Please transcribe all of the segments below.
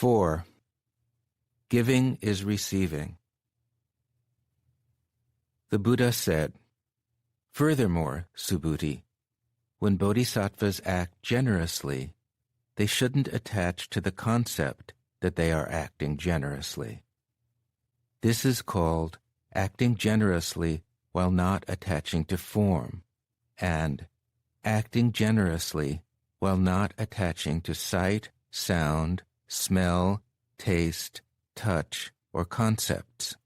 4. Giving is receiving. The Buddha said, "Furthermore, Subhuti, when bodhisattvas act generously, they shouldn't attach to the concept that they are acting generously. This is called acting generously while not attaching to form, and acting generously while not attaching to sight, sound, smell, taste, touch, or concepts.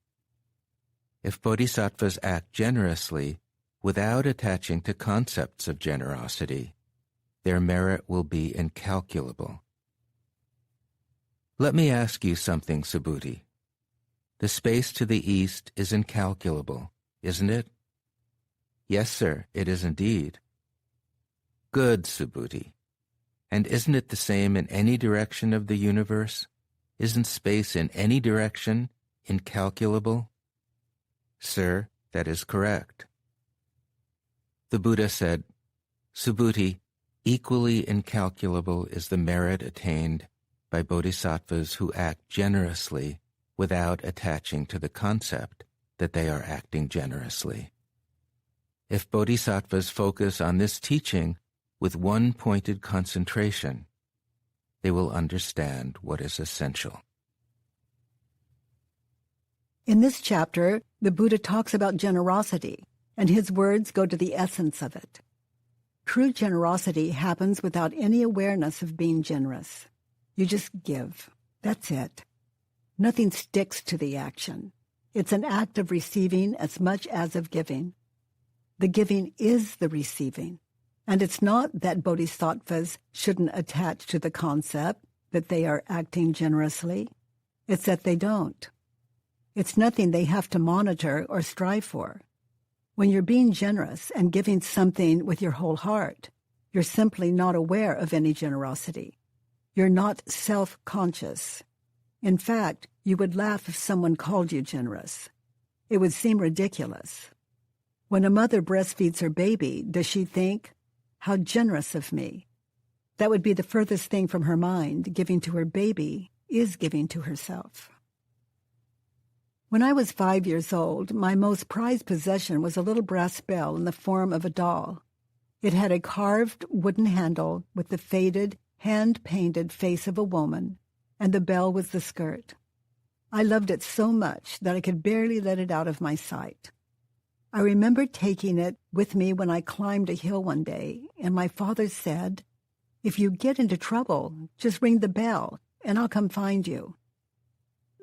If bodhisattvas act generously without attaching to concepts of generosity, their merit will be incalculable." Let me ask you something, Subhuti. The space to the east is incalculable, isn't it? Yes, sir, it is indeed. Good, Subhuti. And isn't it the same in any direction of the universe? Isn't space in any direction incalculable? Sir, that is correct. The Buddha said, "Subhuti, equally incalculable is the merit attained by bodhisattvas who act generously without attaching to the concept that they are acting generously. If bodhisattvas focus on this teaching with one pointed concentration, they will understand what is essential." In this chapter, the Buddha talks about generosity, and his words go to the essence of it. True generosity happens without any awareness of being generous. You just give. That's it. Nothing sticks to the action. It's an act of receiving as much as of giving. The giving is the receiving. And it's not that bodhisattvas shouldn't attach to the concept that they are acting generously. It's that they don't. It's nothing they have to monitor or strive for. When you're being generous and giving something with your whole heart, you're simply not aware of any generosity. You're not self-conscious. In fact, you would laugh if someone called you generous. It would seem ridiculous. When a mother breastfeeds her baby, does she think, "How generous of me"? That would be the furthest thing from her mind. Giving to her baby is giving to herself. When I was 5 years old, my most prized possession was a little brass bell in the form of a doll. It had a carved wooden handle with the faded, hand-painted face of a woman, and the bell was the skirt. I loved it so much that I could barely let it out of my sight. I remember taking it with me when I climbed a hill one day, and my father said, "If you get into trouble, just ring the bell, and I'll come find you."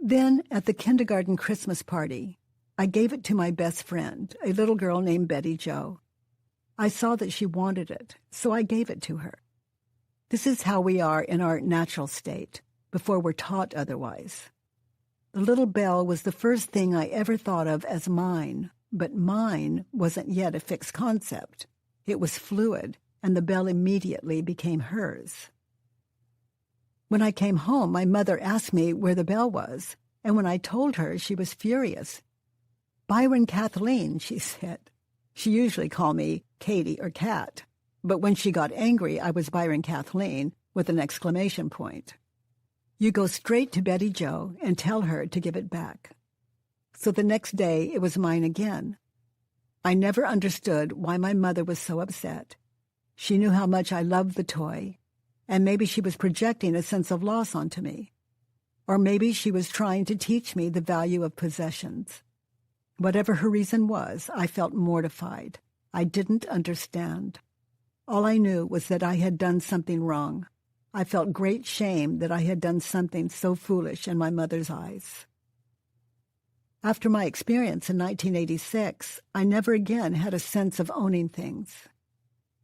Then, at the kindergarten Christmas party, I gave it to my best friend, a little girl named Betty Jo. I saw that she wanted it, so I gave it to her. This is how we are in our natural state, before we're taught otherwise. The little bell was the first thing I ever thought of as mine, but mine wasn't yet a fixed concept. It was fluid, and the bell immediately became hers. When I came home, my mother asked me where the bell was, and when I told her, she was furious. "Byron Kathleen," she said. She usually called me Katie or Kat, but when she got angry, I was Byron Kathleen with an exclamation point. "You go straight to Betty Jo and tell her to give it back." So the next day, it was mine again. I never understood why my mother was so upset. She knew how much I loved the toy, and maybe she was projecting a sense of loss onto me. Or maybe she was trying to teach me the value of possessions. Whatever her reason was, I felt mortified. I didn't understand. All I knew was that I had done something wrong. I felt great shame that I had done something so foolish in my mother's eyes. After my experience in 1986, I never again had a sense of owning things.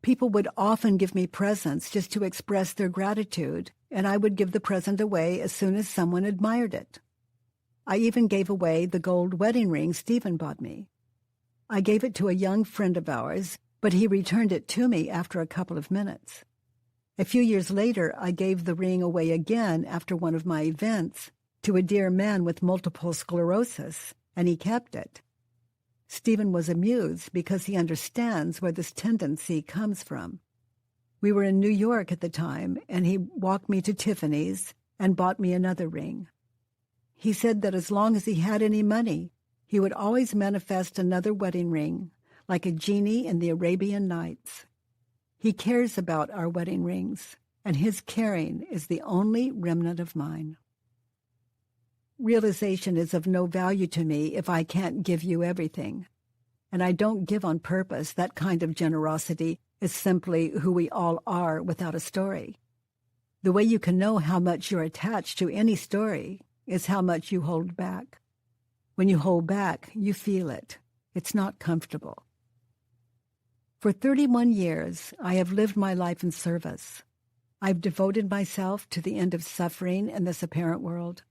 People would often give me presents just to express their gratitude, and I would give the present away as soon as someone admired it. I even gave away the gold wedding ring Stephen bought me. I gave it to a young friend of ours, but he returned it to me after a couple of minutes. A few years later, I gave the ring away again after one of my events to a dear man with multiple sclerosis, and he kept it. Stephen was amused because he understands where this tendency comes from. We were in New York at the time, and he walked me to Tiffany's, and bought me another ring. He said that as long as he had any money, he would always manifest another wedding ring, like a genie in the Arabian Nights. He cares about our wedding rings, and his caring is the only remnant of mine. Realization is of no value to me if I can't give you everything. And I don't give on purpose. That kind of generosity is simply who we all are without a story. The way you can know how much you're attached to any story is how much you hold back. When you hold back, you feel it. It's not comfortable. For 31 years, I have lived my life in service. I've devoted myself to the end of suffering in this apparent world.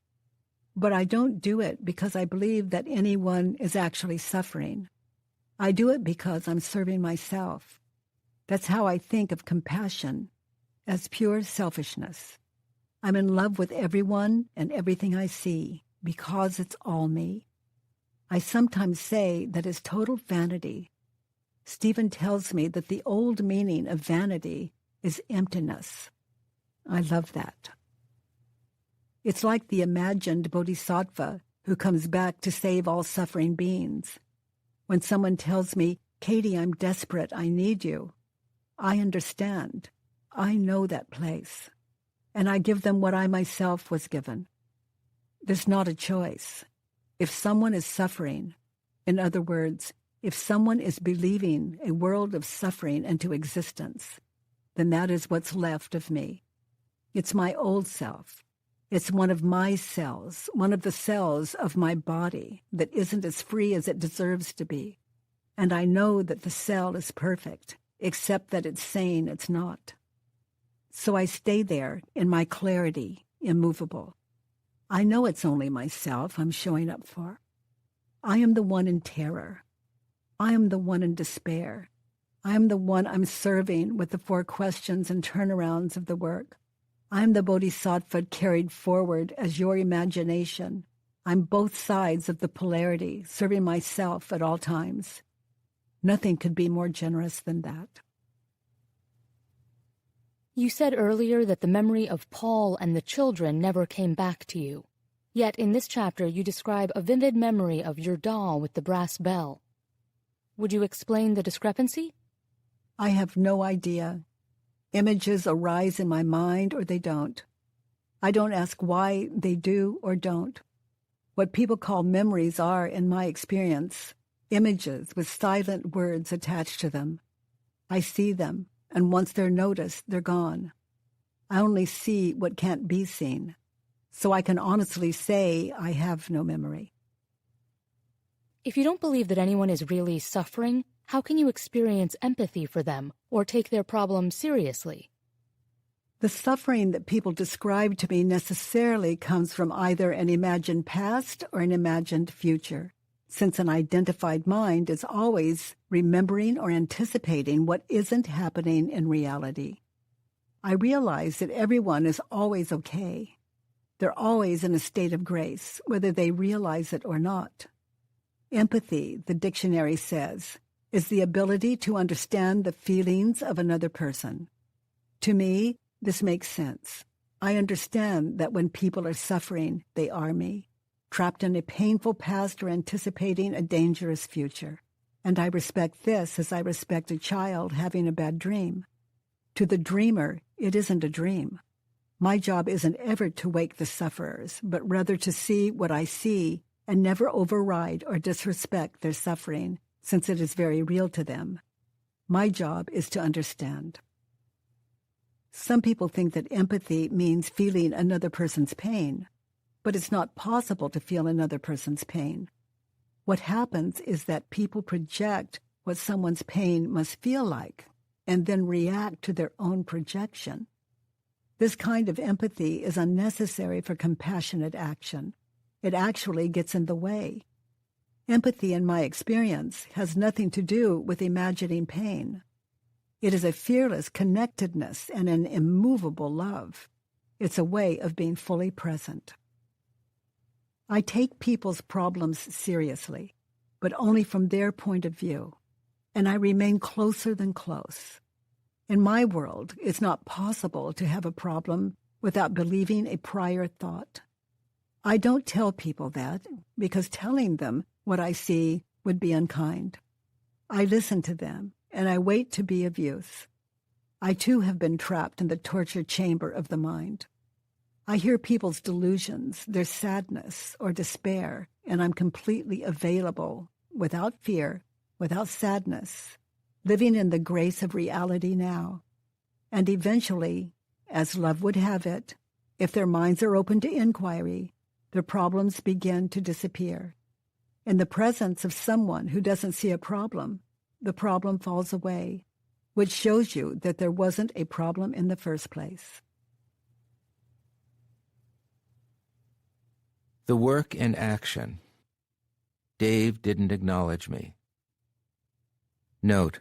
But I don't do it because I believe that anyone is actually suffering. I do it because I'm serving myself. That's how I think of compassion, as pure selfishness. I'm in love with everyone and everything I see because it's all me. I sometimes say that it's total vanity. Stephen tells me that the old meaning of vanity is emptiness. I love that. It's like the imagined bodhisattva who comes back to save all suffering beings. When someone tells me, "Katie, I'm desperate, I need you," I understand. I know that place. And I give them what I myself was given. There's not a choice. If someone is suffering, in other words, if someone is believing a world of suffering into existence, then that is what's left of me. It's my old self. It's one of my cells, one of the cells of my body that isn't as free as it deserves to be. And I know that the cell is perfect, except that it's saying it's not. So I stay there in my clarity, immovable. I know it's only myself I'm showing up for. I am the one in terror. I am the one in despair. I am the one I'm serving with the 4 questions and turnarounds of the work. I am the bodhisattva carried forward as your imagination. I'm both sides of the polarity, serving myself at all times. Nothing could be more generous than that. You said earlier that the memory of Paul and the children never came back to you. Yet in this chapter you describe a vivid memory of your doll with the brass bell. Would you explain the discrepancy? I have no idea. Images arise in my mind or they don't. I don't ask why they do or don't. What people call memories are, in my experience, images with silent words attached to them. I see them, and once they're noticed, they're gone. I only see what can't be seen, so I can honestly say I have no memory. If you don't believe that anyone is really suffering, how can you experience empathy for them or take their problems seriously? The suffering that people describe to me necessarily comes from either an imagined past or an imagined future, since an identified mind is always remembering or anticipating what isn't happening in reality. I realize that everyone is always okay. They're always in a state of grace, whether they realize it or not. Empathy, the dictionary says, is the ability to understand the feelings of another person. To me, this makes sense. I understand that when people are suffering, they are me, trapped in a painful past or anticipating a dangerous future. And I respect this as I respect a child having a bad dream. To the dreamer, it isn't a dream. My job isn't ever to wake the sufferers, but rather to see what I see and never override or disrespect their suffering, since it is very real to them. My job is to understand. Some people think that empathy means feeling another person's pain, but it's not possible to feel another person's pain. What happens is that people project what someone's pain must feel like and then react to their own projection. This kind of empathy is unnecessary for compassionate action. It actually gets in the way. Empathy, in my experience, has nothing to do with imagining pain. It is a fearless connectedness and an immovable love. It's a way of being fully present. I take people's problems seriously, but only from their point of view, and I remain closer than close. In my world, it's not possible to have a problem without believing a prior thought. I don't tell people that because telling them what I see would be unkind. I listen to them, and I wait to be of use. I too have been trapped in the torture chamber of the mind. I hear people's delusions, their sadness or despair, and I'm completely available, without fear, without sadness, living in the grace of reality now. And eventually, as love would have it, if their minds are open to inquiry, their problems begin to disappear. In the presence of someone who doesn't see a problem, the problem falls away, which shows you that there wasn't a problem in the first place. The work in action. Dave didn't acknowledge me. Note,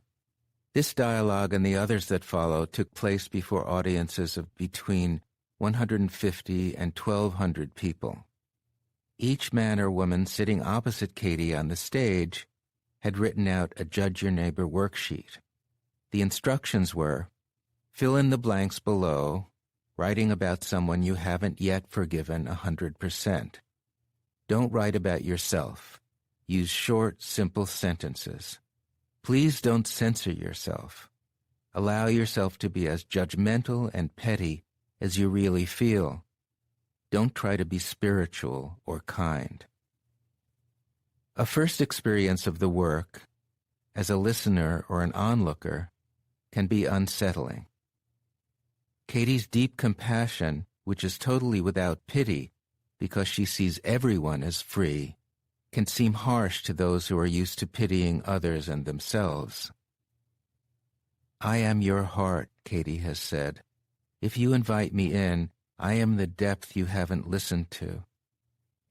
this dialogue and the others that follow took place before audiences of between 150 and 1,200 people. Each man or woman sitting opposite Katie on the stage had written out a Judge Your Neighbor worksheet. The instructions were, fill in the blanks below, writing about someone you haven't yet forgiven 100%. Don't write about yourself. Use short, simple sentences. Please don't censor yourself. Allow yourself to be as judgmental and petty as you really feel. Don't try to be spiritual or kind. A first experience of the work, as a listener or an onlooker, can be unsettling. Katie's deep compassion, which is totally without pity because she sees everyone as free, can seem harsh to those who are used to pitying others and themselves. I am your heart, Katie has said. If you invite me in, I am the depth you haven't listened to.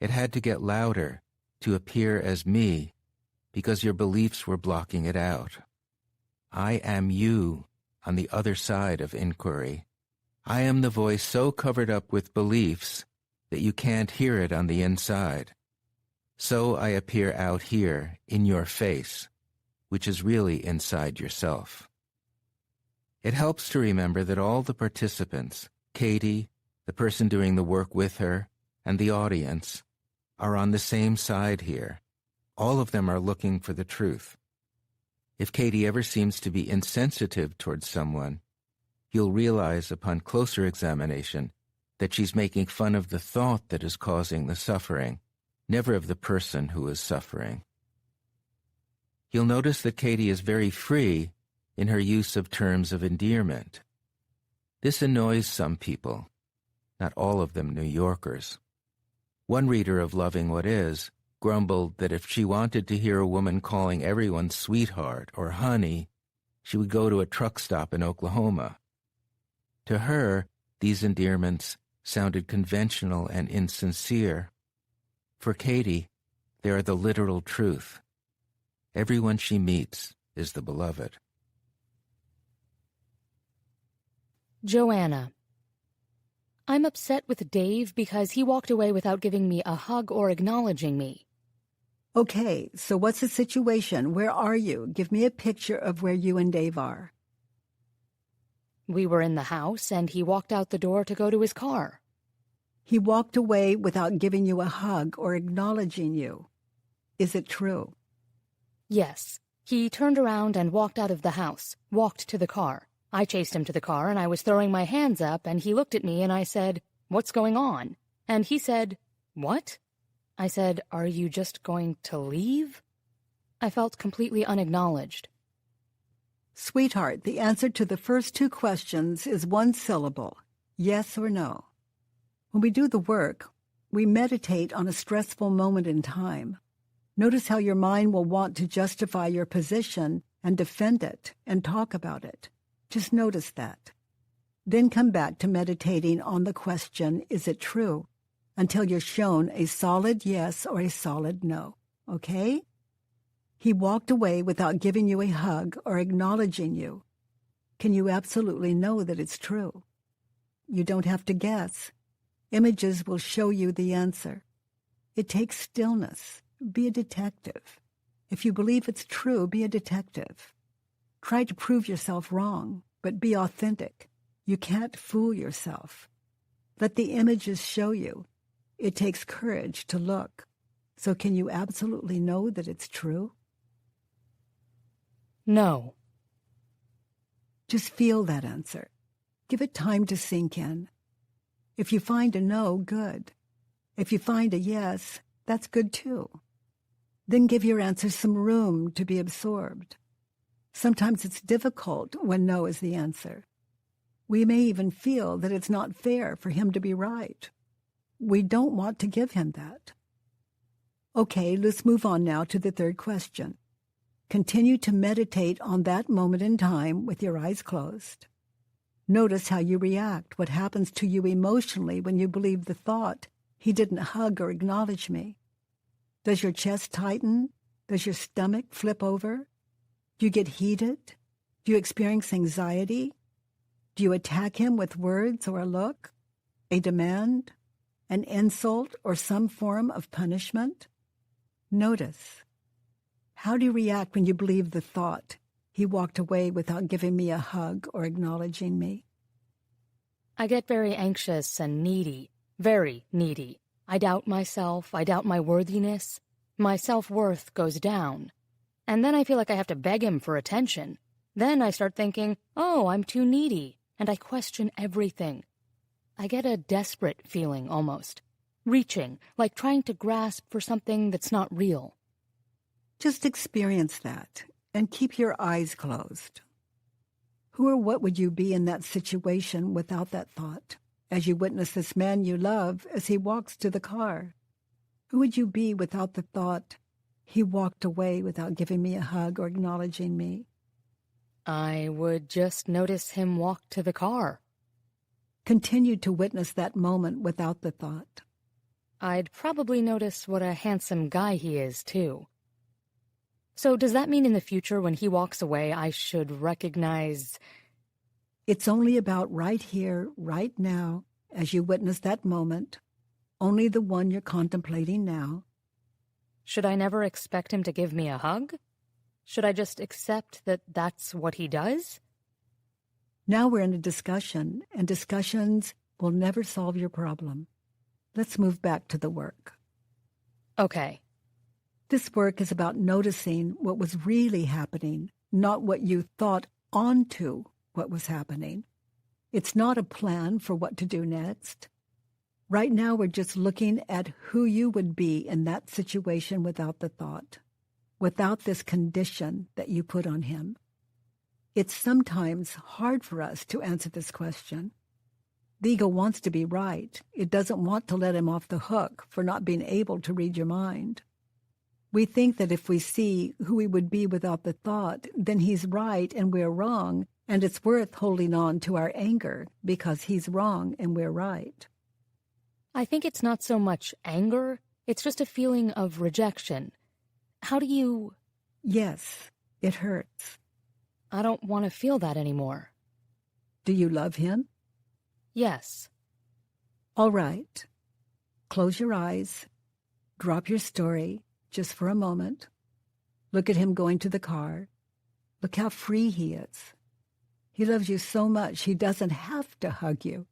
It had to get louder to appear as me because your beliefs were blocking it out. I am you on the other side of inquiry. I am the voice so covered up with beliefs that you can't hear it on the inside. So I appear out here in your face, which is really inside yourself. It helps to remember that all the participants, Katie, the person doing the work with her, and the audience, are on the same side here. All of them are looking for the truth. If Katie ever seems to be insensitive towards someone, you'll realize upon closer examination that she's making fun of the thought that is causing the suffering, never of the person who is suffering. You'll notice that Katie is very free in her use of terms of endearment. This annoys some people, not all of them New Yorkers. One reader of Loving What Is grumbled that if she wanted to hear a woman calling everyone sweetheart or honey, she would go to a truck stop in Oklahoma. To her, these endearments sounded conventional and insincere. For Katie, they are the literal truth. Everyone she meets is the beloved. Joanna. I'm upset with Dave because he walked away without giving me a hug or acknowledging me. Okay, so what's the situation? Where are you? Give me a picture of where you and Dave are. We were in the house, and he walked out the door to go to his car. He walked away without giving you a hug or acknowledging you. Is it true? Yes. He turned around and walked out of the house, walked to the car. I chased him to the car, and I was throwing my hands up, and he looked at me, and I said, "What's going on?" And he said, "What?" I said, "Are you just going to leave?" I felt completely unacknowledged. Sweetheart, the answer to the first two questions is one syllable, yes or no. When we do the work, we meditate on a stressful moment in time. Notice how your mind will want to justify your position and defend it and talk about it. Just notice that. Then come back to meditating on the question, is it true? Until you're shown a solid yes or a solid no, okay? He walked away without giving you a hug or acknowledging you. Can you absolutely know that it's true? You don't have to guess. Images will show you the answer. It takes stillness. Be a detective. If you believe it's true, be a detective. Try to prove yourself wrong, but be authentic. You can't fool yourself. Let the images show you. It takes courage to look. So can you absolutely know that it's true? No. Just feel that answer. Give it time to sink in. If you find a no, good. If you find a yes, that's good too. Then give your answer some room to be absorbed. Sometimes it's difficult when no is the answer. We may even feel that it's not fair for him to be right. We don't want to give him that. Okay, let's move on now to the third question. Continue to meditate on that moment in time with your eyes closed. Notice how you react, what happens to you emotionally when you believe the thought, he didn't hug or acknowledge me. Does your chest tighten? Does your stomach flip over? Do you get heated? Do you experience anxiety? Do you attack him with words or a look, a demand, an insult, or some form of punishment? Notice. How do you react when you believe the thought, he walked away without giving me a hug or acknowledging me? I get very anxious and needy, very needy. I doubt myself, I doubt my worthiness. My self-worth goes down. And then I feel like I have to beg him for attention. Then I start thinking, oh, I'm too needy, and I question everything. I get a desperate feeling almost, reaching, like trying to grasp for something that's not real. Just experience that and keep your eyes closed. Who or what would you be in that situation without that thought, as you witness this man you love as he walks to the car? Who would you be without the thought, he walked away without giving me a hug or acknowledging me? I would just notice him walk to the car. Continue to witness that moment without the thought. I'd probably notice what a handsome guy he is, too. So does that mean in the future when he walks away I should recognize... It's only about right here, right now, as you witness that moment, only the one you're contemplating now. Should I never expect him to give me a hug? Should I just accept that that's what he does? Now we're in a discussion, and discussions will never solve your problem. Let's move back to the work. Okay. This work is about noticing what was really happening, not what you thought onto what was happening. It's not a plan for what to do next. Right now, we're just looking at who you would be in that situation without the thought, without this condition that you put on him. It's sometimes hard for us to answer this question. The ego wants to be right. It doesn't want to let him off the hook for not being able to read your mind. We think that if we see who we would be without the thought, then he's right and we're wrong, and it's worth holding on to our anger because he's wrong and we're right. I think it's not so much anger, it's just a feeling of rejection. How do you... Yes, it hurts. I don't want to feel that anymore. Do you love him? Yes. All right. Close your eyes. Drop your story just for a moment. Look at him going to the car. Look how free he is. He loves you so much he doesn't have to hug you.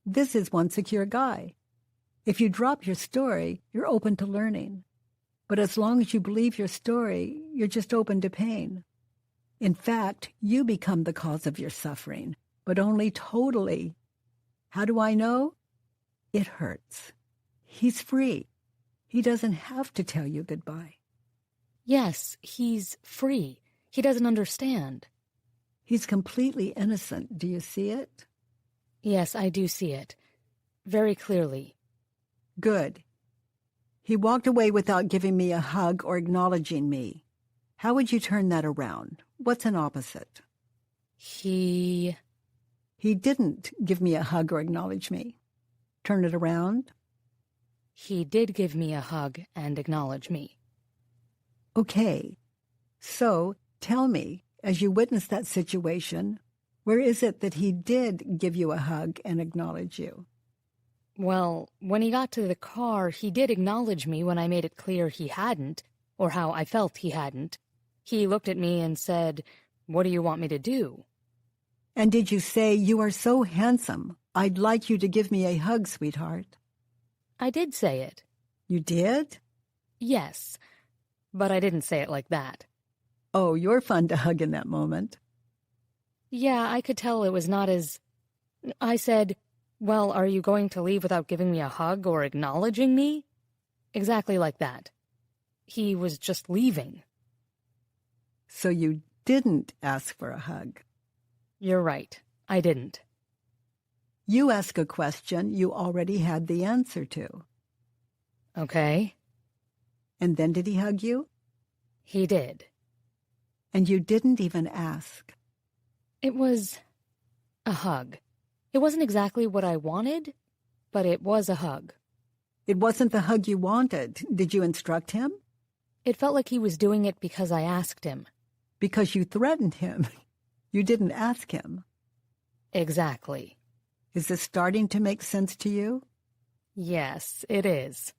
This is one secure guy. If you drop your story, you're open to learning. But as long as you believe your story, you're just open to pain. In fact, you become the cause of your suffering, but only totally. How do I know? It hurts. He's free. He doesn't have to tell you goodbye. Yes, he's free. He doesn't understand. He's completely innocent. Do you see it? Yes, I do see it. Very clearly. Good. He walked away without giving me a hug or acknowledging me. How would you turn that around? What's an opposite? He didn't give me a hug or acknowledge me. Turn it around. He did give me a hug and acknowledge me. Okay. So, tell me, as you witness that situation, where is it that he did give you a hug and acknowledge you? Well, when he got to the car, he did acknowledge me when I made it clear he hadn't, or how I felt he hadn't. He looked at me and said, "What do you want me to do?" And did you say, "You are so handsome, I'd like you to give me a hug, sweetheart"? I did say it. You did? Yes, but I didn't say it like that. Oh, you're fun to hug in that moment. Yeah, I could tell it was not as... I said, "Well, are you going to leave without giving me a hug or acknowledging me?" Exactly like that. He was just leaving. So you didn't ask for a hug. You're right. I didn't. You ask a question you already had the answer to. Okay. And then did he hug you? He did. And you didn't even ask. It was a hug. It wasn't exactly what I wanted, but it was a hug. It wasn't the hug you wanted. Did you instruct him? It felt like he was doing it because I asked him. Because you threatened him. You didn't ask him. Exactly. Is this starting to make sense to you? Yes, it is.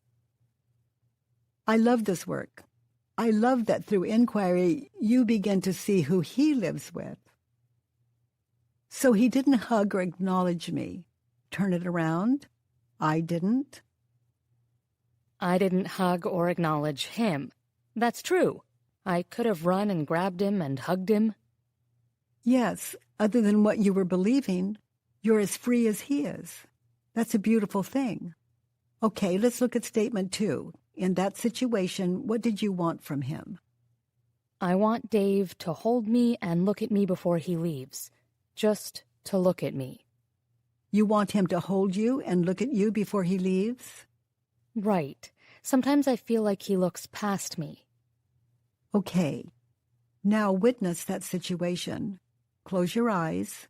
I love this work. I love that through inquiry, you begin to see who he lives with. So he didn't hug or acknowledge me. Turn it around. I didn't. I didn't hug or acknowledge him. That's true. I could have run and grabbed him and hugged him. Yes, other than what you were believing, you're as free as he is. That's a beautiful thing. Okay, let's look at statement 2. In that situation, what did you want from him? I want Dave to hold me and look at me before he leaves. Just to look at me. You want him to hold you and look at you before he leaves? Right. Sometimes I feel like he looks past me. Okay. Now witness that situation. Close your eyes.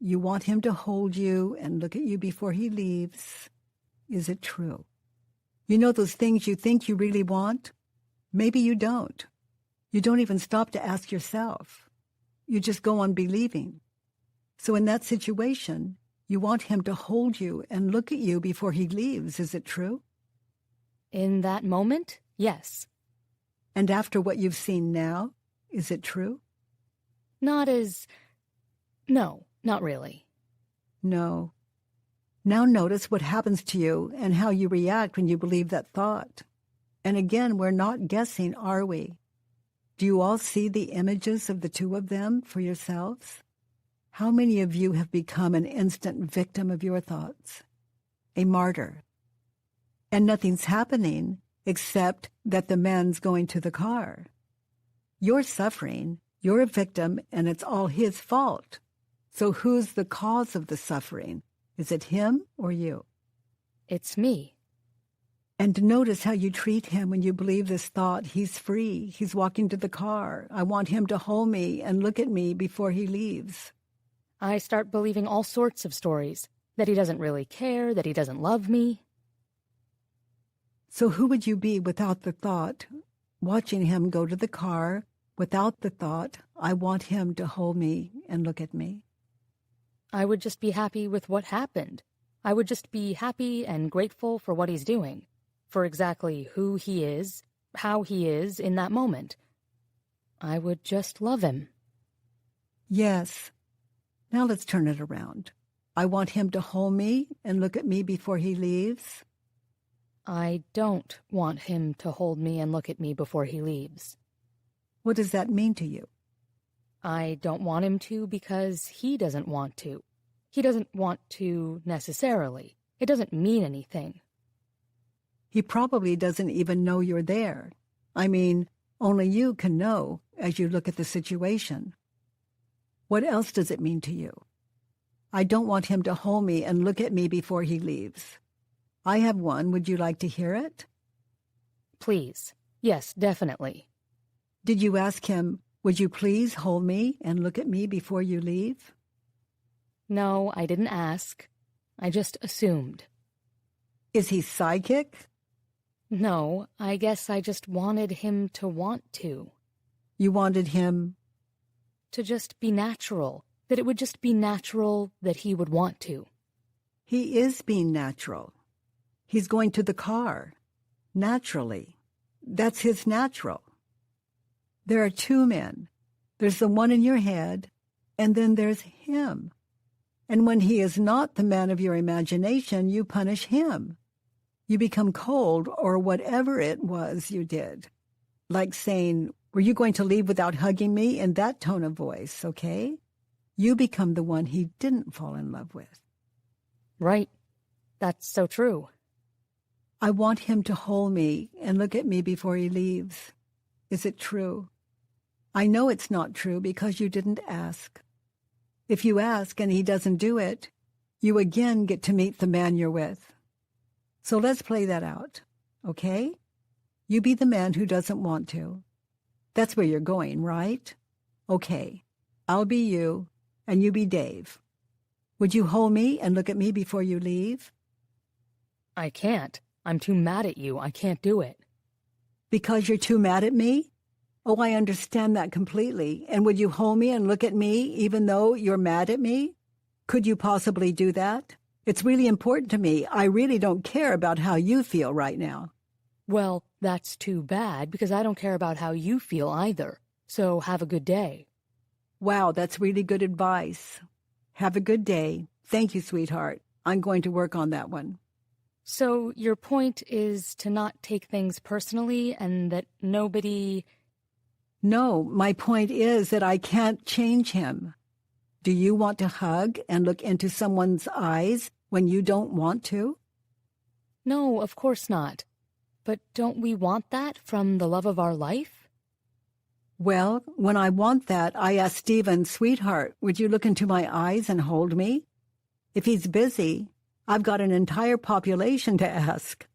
You want him to hold you and look at you before he leaves. Is it true? You know those things you think you really want? Maybe you don't. You don't even stop to ask yourself. You just go on believing. So in that situation, you want him to hold you and look at you before he leaves. Is it true? In that moment, yes. And after what you've seen now, is it true? Not as... No, not really. No. Now notice what happens to you and how you react when you believe that thought. And again, we're not guessing, are we? Do you all see the images of the two of them for yourselves? How many of you have become an instant victim of your thoughts? A martyr. And nothing's happening except that the man's going to the car. You're suffering, you're a victim, and it's all his fault. So who's the cause of the suffering? Is it him or you? It's me. And notice how you treat him when you believe this thought. He's free. He's walking to the car. I want him to hold me and look at me before he leaves. I start believing all sorts of stories. That he doesn't really care, that he doesn't love me. So who would you be without the thought, watching him go to the car, without the thought, I want him to hold me and look at me? I would just be happy with what happened. I would just be happy and grateful for what he's doing, for exactly who he is, how he is in that moment. I would just love him. Yes. Now let's turn it around. I want him to hold me and look at me before he leaves. I don't want him to hold me and look at me before he leaves. What does that mean to you? I don't want him to because he doesn't want to. He doesn't want to necessarily. It doesn't mean anything. He probably doesn't even know you're there. I mean, only you can know as you look at the situation. What else does it mean to you? I don't want him to hold me and look at me before he leaves. I have one. Would you like to hear it? Please. Yes, definitely. Did you ask him, would you please hold me and look at me before you leave? No, I didn't ask. I just assumed. Is he psychic? No, I guess I just wanted him to want to. You wanted him... To just be natural. That it would just be natural that he would want to. He is being natural. He's going to the car. Naturally. That's his natural. There are two men. There's the one in your head, And then there's him. And when he is not the man of your imagination, you punish him. You become cold or whatever it was you did. Like saying, "Were you going to leave without hugging me?" in that tone of voice, okay? You become the one he didn't fall in love with. Right. That's so true. I want him to hold me and look at me before he leaves. Is it true? I know it's not true because you didn't ask. If you ask and he doesn't do it, you again get to meet the man you're with. So let's play that out, okay? You be the man who doesn't want to. That's where you're going, right? Okay, I'll be you, and you be Dave. Would you hold me and look at me before you leave? I can't. I'm too mad at you. I can't do it. Because you're too mad at me? Oh, I understand that completely. And would you hold me and look at me even though you're mad at me? Could you possibly do that? It's really important to me. I really don't care about how you feel right now. Well, that's too bad because I don't care about how you feel either. So have a good day. Wow, that's really good advice. Have a good day. Thank you, sweetheart. I'm going to work on that one. So your point is to not take things personally and that nobody... No, my point is that I can't change him. Do you want to hug and look into someone's eyes when you don't want to? No, of course not. But don't we want that from the love of our life? Well, when I want that, I ask Stephen, "Sweetheart, would you look into my eyes and hold me?" If he's busy, I've got an entire population to ask.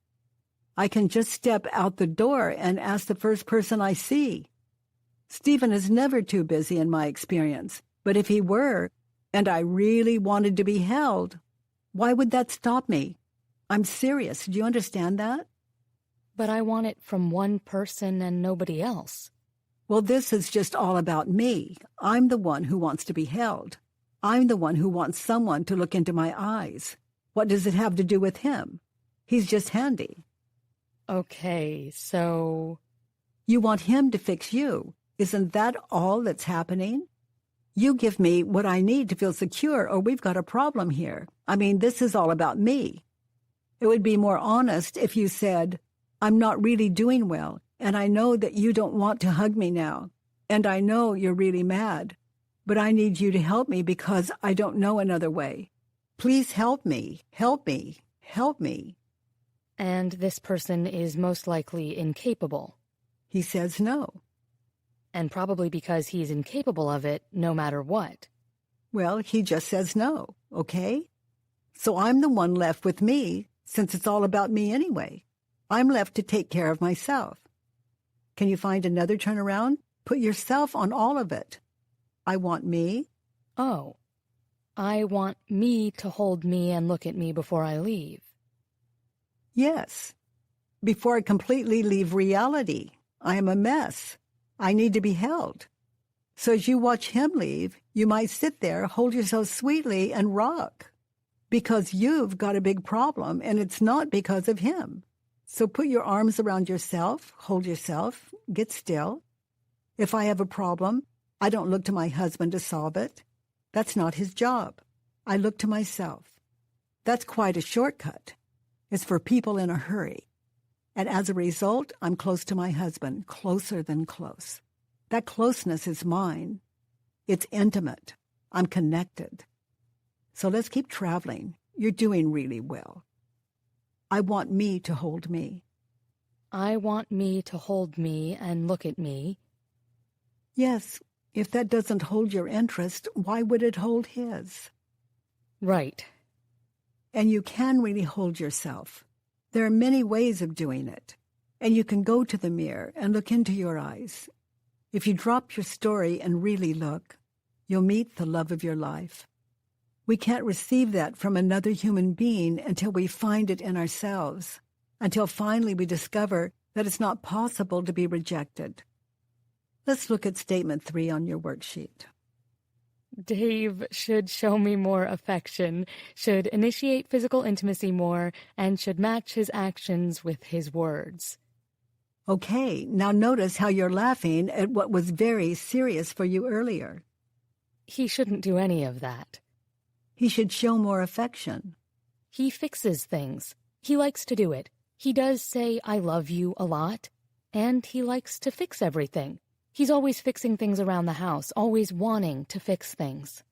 I can just step out the door and ask the first person I see. Stephen is never too busy in my experience, but if he were, and I really wanted to be held, why would that stop me? I'm serious. Do you understand that? But I want it from one person and nobody else. Well, this is just all about me. I'm the one who wants to be held. I'm the one who wants someone to look into my eyes. What does it have to do with him? He's just handy. Okay, so... You want him to fix you. Isn't that all that's happening? You give me what I need to feel secure, or we've got a problem here. I mean, this is all about me. It would be more honest if you said, "I'm not really doing well, and I know that you don't want to hug me now, and I know you're really mad, but I need you to help me because I don't know another way. Please help me, help me, help me." And this person is most likely incapable. He says no. And probably because he's incapable of it, no matter what. Well, he just says no, okay? So I'm the one left with me, since it's all about me anyway. I'm left to take care of myself. Can you find another turnaround? Put yourself on all of it. I want me. Oh. I want me to hold me and look at me before I leave. Yes. Before I completely leave reality. I am a mess. I need to be held. So as you watch him leave, you might sit there, hold yourself sweetly, and rock. Because you've got a big problem, and it's not because of him. So put your arms around yourself, hold yourself, get still. If I have a problem, I don't look to my husband to solve it. That's not his job. I look to myself. That's quite a shortcut. It's for people in a hurry. And as a result, I'm close to my husband, closer than close. That closeness is mine. It's intimate. I'm connected. So let's keep traveling. You're doing really well. I want me to hold me. I want me to hold me and look at me. Yes, if that doesn't hold your interest, why would it hold his? Right. And you can really hold yourself. There are many ways of doing it. And you can go to the mirror and look into your eyes. If you drop your story and really look, you'll meet the love of your life. We can't receive that from another human being until we find it in ourselves, until finally we discover that it's not possible to be rejected. Let's look at Statement 3 on your worksheet. Dave should show me more affection, should initiate physical intimacy more, and should match his actions with his words. Okay, now notice how you're laughing at what was very serious for you earlier. He shouldn't do any of that. He should show more affection. He fixes things. He likes to do it. He does say, "I love you" a lot. And he likes to fix everything. He's always fixing things around the house, always wanting to fix things.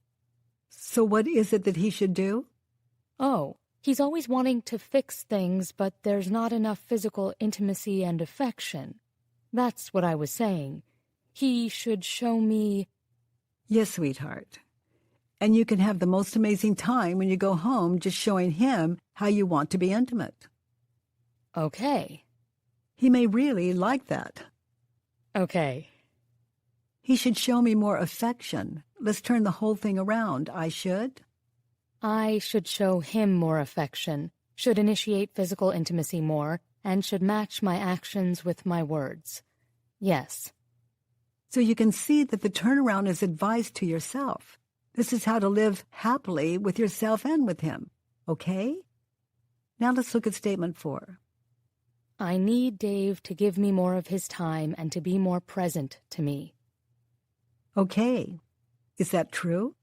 So what is it that he should do? Oh, he's always wanting to fix things, but there's not enough physical intimacy and affection. That's what I was saying. He should show me... Yes, sweetheart. And you can have the most amazing time when you go home just showing him how you want to be intimate. Okay. He may really like that. Okay. He should show me more affection. Let's turn the whole thing around. I should? I should show him more affection, should initiate physical intimacy more, and should match my actions with my words. Yes. So you can see that the turnaround is advice to yourself. This is how to live happily with yourself and with him. Okay? Now let's look at statement 4. I need Dave to give me more of his time and to be more present to me. Okay. Is that true?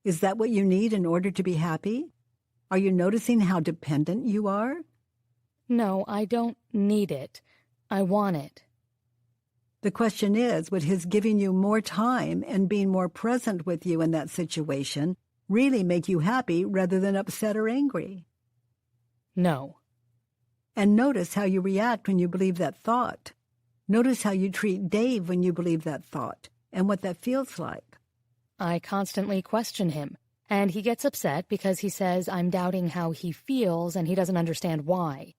Is that what you need in order to be happy? Are you noticing how dependent you are? No, I don't need it. I want it. The question is, would his giving you more time and being more present with you in that situation really make you happy rather than upset or angry? No. And notice how you react when you believe that thought. Notice how you treat Dave when you believe that thought and what that feels like. I constantly question him, and he gets upset because he says I'm doubting how he feels and he doesn't understand why.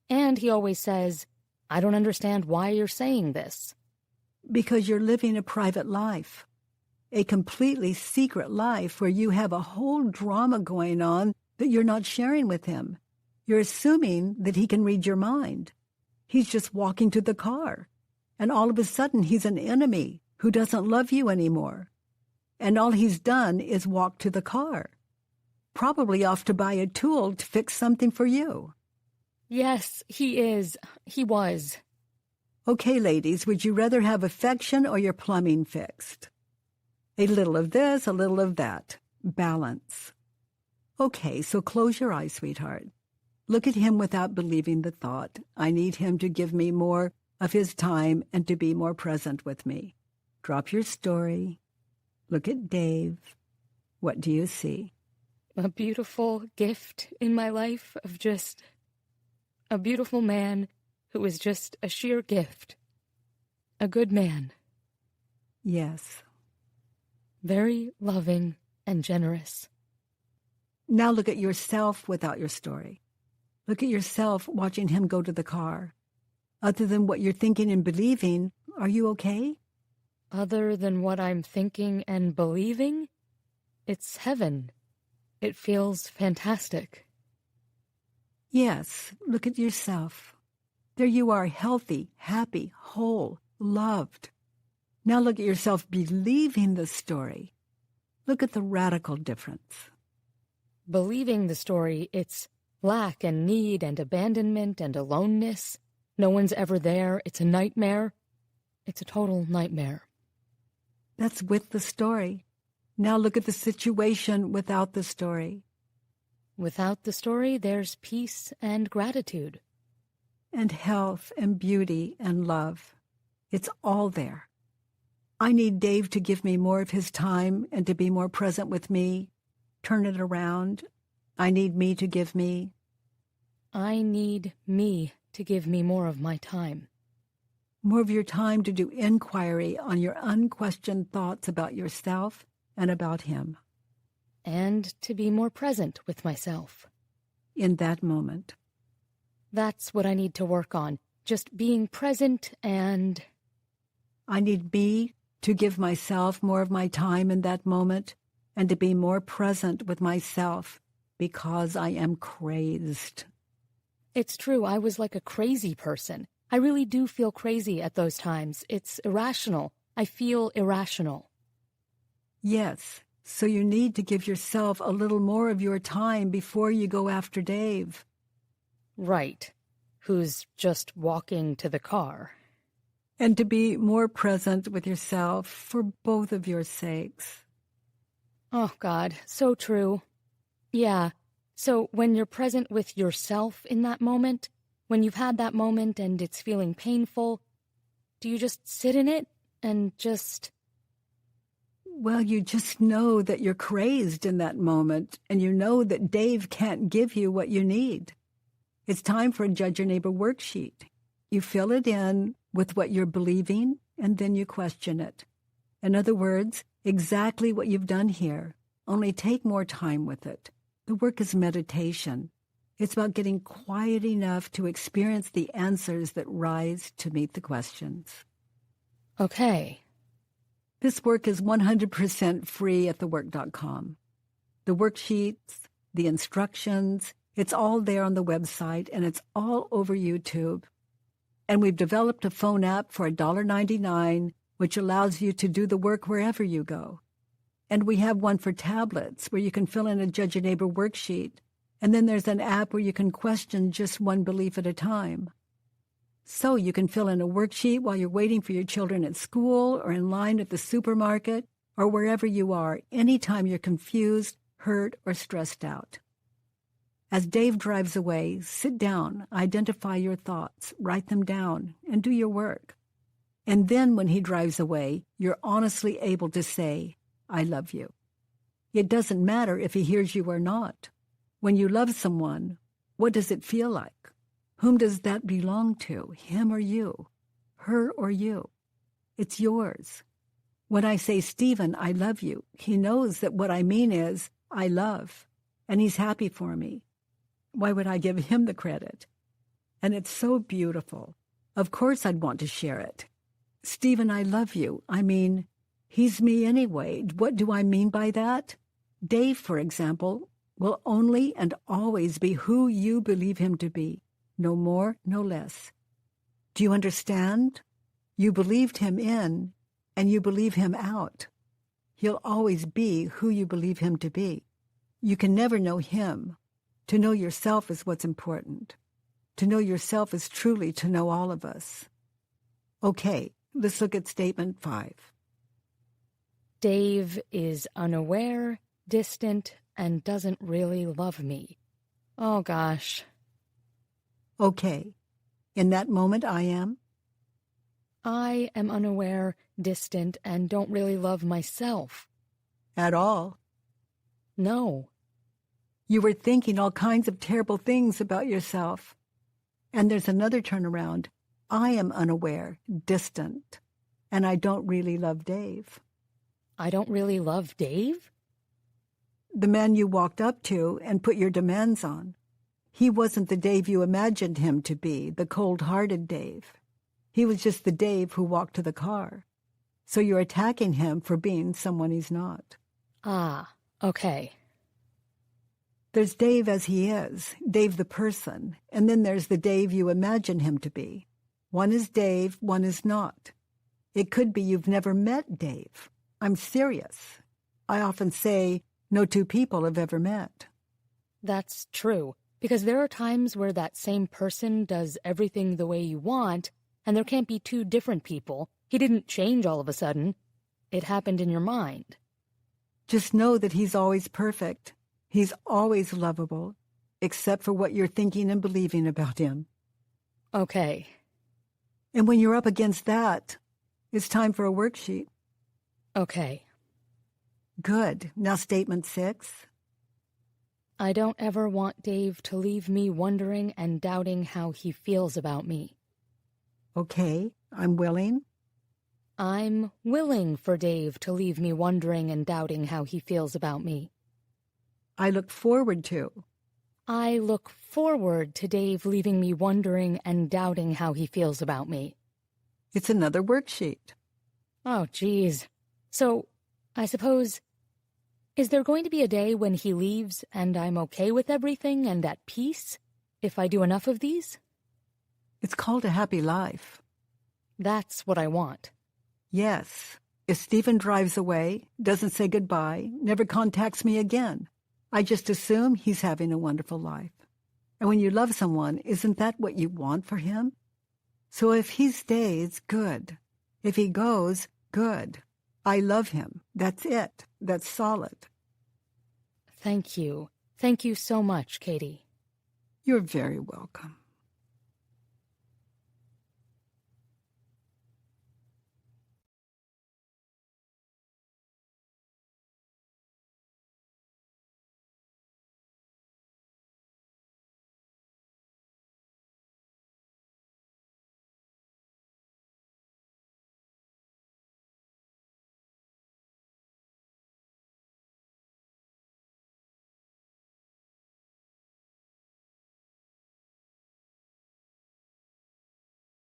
And he always says, I don't understand why you're saying this. Because you're living a private life, a completely secret life where you have a whole drama going on that you're not sharing with him. You're assuming that he can read your mind. He's just walking to the car, and all of a sudden he's an enemy who doesn't love you anymore. And all he's done is walk to the car, probably off to buy a tool to fix something for you. Yes, he is. He was. Okay, ladies, would you rather have affection or your plumbing fixed? A little of this, a little of that. Balance. Okay, so close your eyes, sweetheart. Look at him without believing the thought, I need him to give me more of his time and to be more present with me. Drop your story. Look at Dave. What do you see? A beautiful gift in my life of just a beautiful man who is just a sheer gift. A good man. Yes. Very loving and generous. Now look at yourself without your story. Look at yourself watching him go to the car. Other than what you're thinking and believing, are you okay? Other than what I'm thinking and believing, it's heaven. It feels fantastic. Yes, look at yourself. There you are, healthy, happy, whole, loved. Now look at yourself believing the story. Look at the radical difference. Believing the story, it's lack and need and abandonment and aloneness. No one's ever there. It's a nightmare. It's a total nightmare. That's with the story. Now look at the situation without the story. Without the story, there's peace and gratitude. And health and beauty and love. It's all there. I need Dave to give me more of his time and to be more present with me. Turn it around. I need me to give me. I need me to give me more of my time. More of your time to do inquiry on your unquestioned thoughts about yourself and about him. And to be more present with myself. In that moment. That's what I need to work on. Just being present and... I need me to give myself more of my time in that moment and to be more present with myself because I am crazed. It's true, I was like a crazy person. I really do feel crazy at those times. It's irrational. I feel irrational. Yes, so you need to give yourself a little more of your time before you go after Dave. Right. Who's just walking to the car. And to be more present with yourself for both of your sakes. Oh, God, so true. Yeah, so when you're present with yourself in that moment, when you've had that moment and it's feeling painful, do you just sit in it and just... Well, you just know that you're crazed in that moment, and you know that Dave can't give you what you need. It's time for a Judge Your Neighbor worksheet. You fill it in with what you're believing, and then you question it. In other words, exactly what you've done here, only take more time with it. The work is meditation. It's about getting quiet enough to experience the answers that rise to meet the questions. Okay. This work is 100% free at thework.com. The worksheets, the instructions, it's all there on the website, and it's all over YouTube. And we've developed a phone app for $1.99, which allows you to do the work wherever you go. And we have one for tablets where you can fill in a Judge Your Neighbor worksheet. And then there's an app where you can question just one belief at a time. So you can fill in a worksheet while you're waiting for your children at school or in line at the supermarket or wherever you are, anytime you're confused, hurt, or stressed out. As Dave drives away, sit down, identify your thoughts, write them down, and do your work. And then when he drives away, you're honestly able to say, I love you. It doesn't matter if he hears you or not. When you love someone, what does it feel like? Whom does that belong to, him or you, her or you? It's yours. When I say, Stephen, I love you, he knows that what I mean is, I love, and he's happy for me. Why would I give him the credit? And it's so beautiful. Of course I'd want to share it. Stephen, I love you. I mean, he's me anyway. What do I mean by that? Dave, for example, will only and always be who you believe him to be. No more, no less. Do you understand? You believed him in, and you believe him out. He'll always be who you believe him to be. You can never know him. To know yourself is what's important. To know yourself is truly to know all of us. Okay, let's look at statement 5. Dave is unaware, distant, and doesn't really love me. Oh, gosh. Okay. In that moment, I am? I am unaware, distant, and don't really love myself. At all. No. You were thinking all kinds of terrible things about yourself. And there's another turnaround. I am unaware, distant, and I don't really love Dave. I don't really love Dave? The man you walked up to and put your demands on. He wasn't the Dave you imagined him to be, the cold-hearted Dave. He was just the Dave who walked to the car. So you're attacking him for being someone he's not. Ah, okay. There's Dave as he is, Dave the person, and then there's the Dave you imagine him to be. One is Dave, one is not. It could be you've never met Dave. I'm serious. I often say no two people have ever met. That's true, because there are times where that same person does everything the way you want, and there can't be two different people. He didn't change all of a sudden. It happened in your mind. Just know that he's always perfect. He's always lovable, except for what you're thinking and believing about him. Okay. And when you're up against that, it's time for a worksheet. Okay. Good. Now statement 6. I don't ever want Dave to leave me wondering and doubting how he feels about me. Okay, I'm willing. I'm willing for Dave to leave me wondering and doubting how he feels about me. I look forward to. I look forward to Dave leaving me wondering and doubting how he feels about me. It's another worksheet. Oh, geez. So, I suppose, is there going to be a day when he leaves and I'm okay with everything and at peace if I do enough of these? It's called a happy life. That's what I want. Yes. If Stephen drives away, doesn't say goodbye, never contacts me again, I just assume he's having a wonderful life. And when you love someone, isn't that what you want for him? So if he stays, good. If he goes, good. I love him. That's it. That's solid. Thank you. Thank you so much, Katie. You're very welcome.